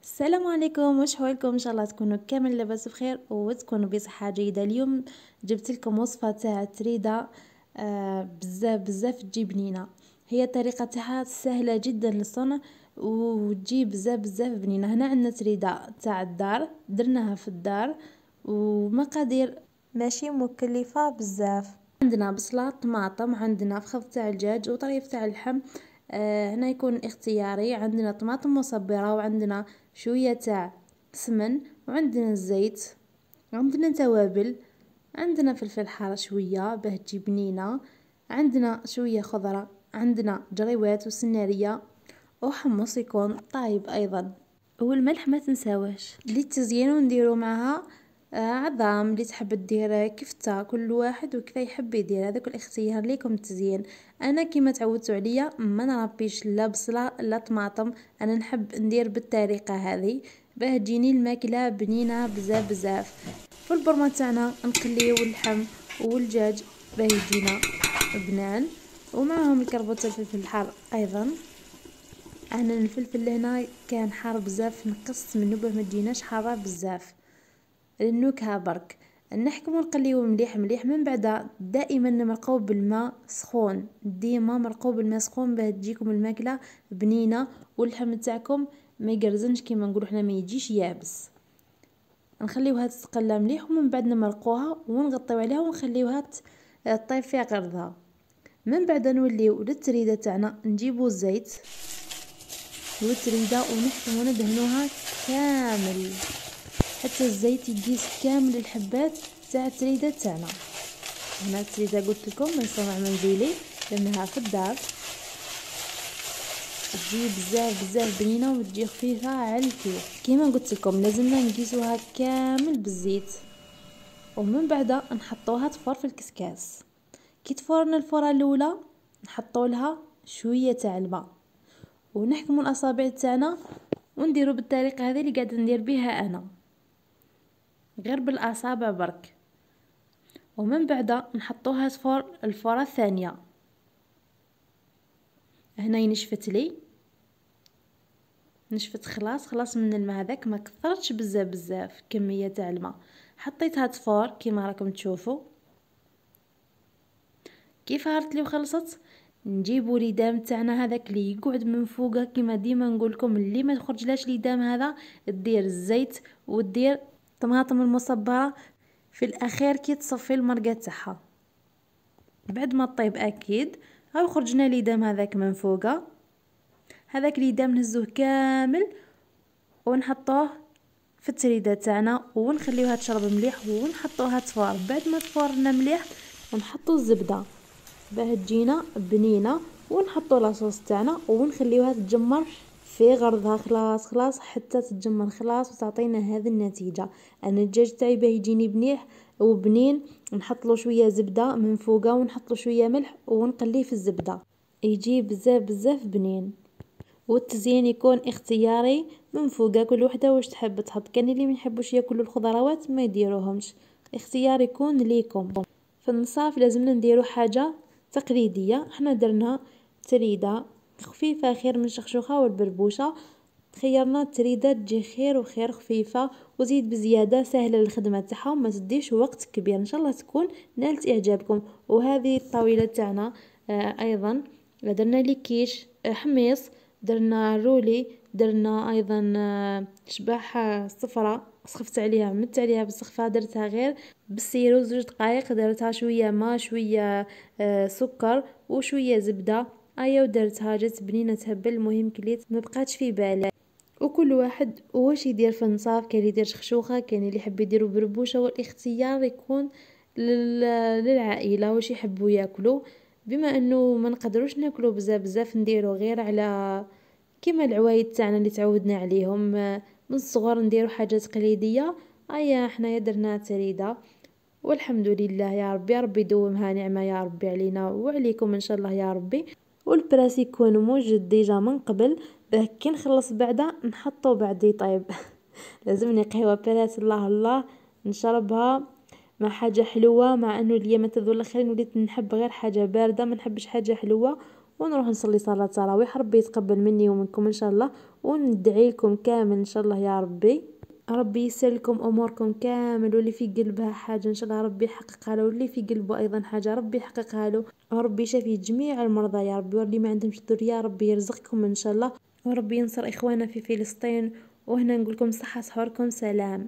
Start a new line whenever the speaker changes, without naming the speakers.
السلام عليكم، واش حوالكم؟ ان شاء الله تكونوا كامل لاباس بخير وتكونوا بصحه جيده. اليوم جبت لكم وصفه تاع تريده بزاف بزاف تجي بنينه. هي الطريقه تاعها سهله جدا للصنع وتجي بزاف بزاف بنينه. هنا عندنا تريده تاع الدار، درناها في الدار ومقادير ماشي مكلفه بزاف. عندنا بصله، طماطم، عندنا فخذ تاع الدجاج وطريف تاع اللحم. هنا يكون اختياري. عندنا طماطم مصبرة، وعندنا شوية تاع سمن، وعندنا الزيت، عندنا توابل، عندنا فلفل حار شوية باه تجي بنينة، عندنا شوية خضرة، عندنا جريوات وسنارية وحمص يكون طايب ايضا، والملح ما تنساوش للتزيين. ونديرو معها عظام اللي تحب دير كفتة، كل واحد وكيف يحب يدير، هذاك الاختيار ليكم التزيين. انا كيما تعودتوا عليا ما نربيش لا بصله لا طماطم، انا نحب ندير بالطريقه هذه باه تجيني الماكله بنينه بزاف بزاف. في البرمه تاعنا نقليو اللحم والدجاج باه يجينا بنان، ومعهم الكربوط الفلفل الحار ايضا. انا الفلفل لهنا كان حار بزاف، نقصت منه باه ما تجيناش حاره بزاف النكهه برك. نحكمو نقليو مليح مليح، من بعد دائما نمرقوه بالماء سخون، ديما مرقوه بالماء سخون باه تجيكم الماكله بنينه واللحم تاعكم ما يقرزنش كيما نقولوا حنا، ما يجيش يابس. نخليوها تتقلى مليح ومن بعد نمرقوها ونغطيو عليها ونخليوها طيب فيها غرضها. من بعد نوليو للتريده تاعنا، نجيبو الزيت والتريده ونحكمو ندهنوها كامل حتى الزيت يقيس كامل الحبات تاع التريده تاعنا. هنا التريده قلت لكم من صنع منزلي، لانها في الدار تجي بزاف بزاف بنينه وتجي خفيفه على الكيف. كيما قلت لكم لازمنا نقيسوها كامل بالزيت، ومن بعد نحطوها تفور في الكسكاس. كي تفورنا الفوره الاولى نحطوا لها شويه تاع الماء ونحكموا الاصابع تاعنا ونديروا بالطريقه هذه اللي قاعده ندير بها انا، غير بالاصابع برك. ومن بعد نحطوها تفور الفوره الثانيه. هنا ينشفت لي، نشفت خلاص من الماء هذاك، ما كثرتش بزاف بزاف كميه تاع الماء. حطيتها تفور كيما راكم تشوفوا. كيف هارت لي وخلصت، نجيبوا ليدام تاعنا هذاك اللي يقعد من فوقه. كيما ديما نقول لكم اللي ما تخرجلاش ليدام هذا دير الزيت ودير طماطم المصبره في الاخير كي تصفي المرقه تاعها بعد ما طيب اكيد. هاو خرجنا ليدام هذاك من فوقه، هذاك ليدام نهزوه كامل ونحطوه في التريده تاعنا ونخليوها تشرب مليح ونحطوها تفور. بعد ما تفورنا مليح ونحطو الزبده باه تجينا بنينه، ونحطو لاصوص تاعنا ونخليوها تتجمر في غرضها خلاص حتى تتجمر خلاص وتعطينا هذه النتيجه. انا الدجاج تاعي باه يجيني بنيح وبنين نحط له شويه زبده من فوقه ونحط له شويه ملح ونقليه في الزبده، يجي بزاف بزاف بنين. والتزيين يكون اختياري من فوق، كل وحده واش تحب تحط. كان اللي ما يحبوش ياكلوا الخضروات ما يديروهمش، اختيار يكون ليكم. في النصاف لازمنا نديرو حاجه تقليديه. احنا درنا تريده خفيفه خير من شخشوخه والبربوشه، خيرنا التريده تجي خير وخير خفيفه وزيد بزياده سهله للخدمه تاعها وما تديش وقت كبير. ان شاء الله تكون نالت اعجابكم. وهذه الطاوله تاعنا ايضا درنا لي كيش حميص، درنا رولي، درنا ايضا شباح صفرة سخفت عليها مت عليها بالسخفه، درتها غير بالسيرو 2 دقائق، درتها شويه ما شويه سكر وشويه زبده ودرتها جات بنينه تهبل. المهم كليت ما بقاتش في بالي. وكل واحد واش يدير في النصاف، كان يدير شخشوخه، كان اللي يحب يديروا بربوشه، والاختيار يكون للعائله واش يحبوا ياكلوا. بما انه ما نقدروش ناكلوا بزاف بزاف نديرو غير على كيما العوايد تاعنا اللي تعودنا عليهم من الصغر، نديرو حاجه تقليديه. حنايا درنا تريده والحمد لله. يا ربي يا ربي يدومها نعمه يا ربي علينا وعليكم ان شاء الله يا ربي. والبراس يكون موجد ديجا من قبل باه كي نخلص بعدا نحطو بعد يطيب. لازمني قهوه براس الله الله نشربها مع حاجه حلوه، مع انه اليوم تذو الاخرين وليت نحب غير حاجه بارده، ما نحبش حاجه حلوه ونروح نصلي صلاة تراويح. ربي يتقبل مني ومنكم ان شاء الله، وندعي لكم كامل ان شاء الله يا ربي يسر لكم اموركم كامل، واللي في قلبها حاجه ان شاء الله ربي يحققها له، واللي في قلبه ايضا حاجه ربي يحققها له. وربي يشفي جميع المرضى يا ربي، واللي ما عندهمش ذريه ربي يرزقكم ان شاء الله. وربي ينصر اخواننا في فلسطين. وهنا نقول لكم صحه سحوركم، سلام.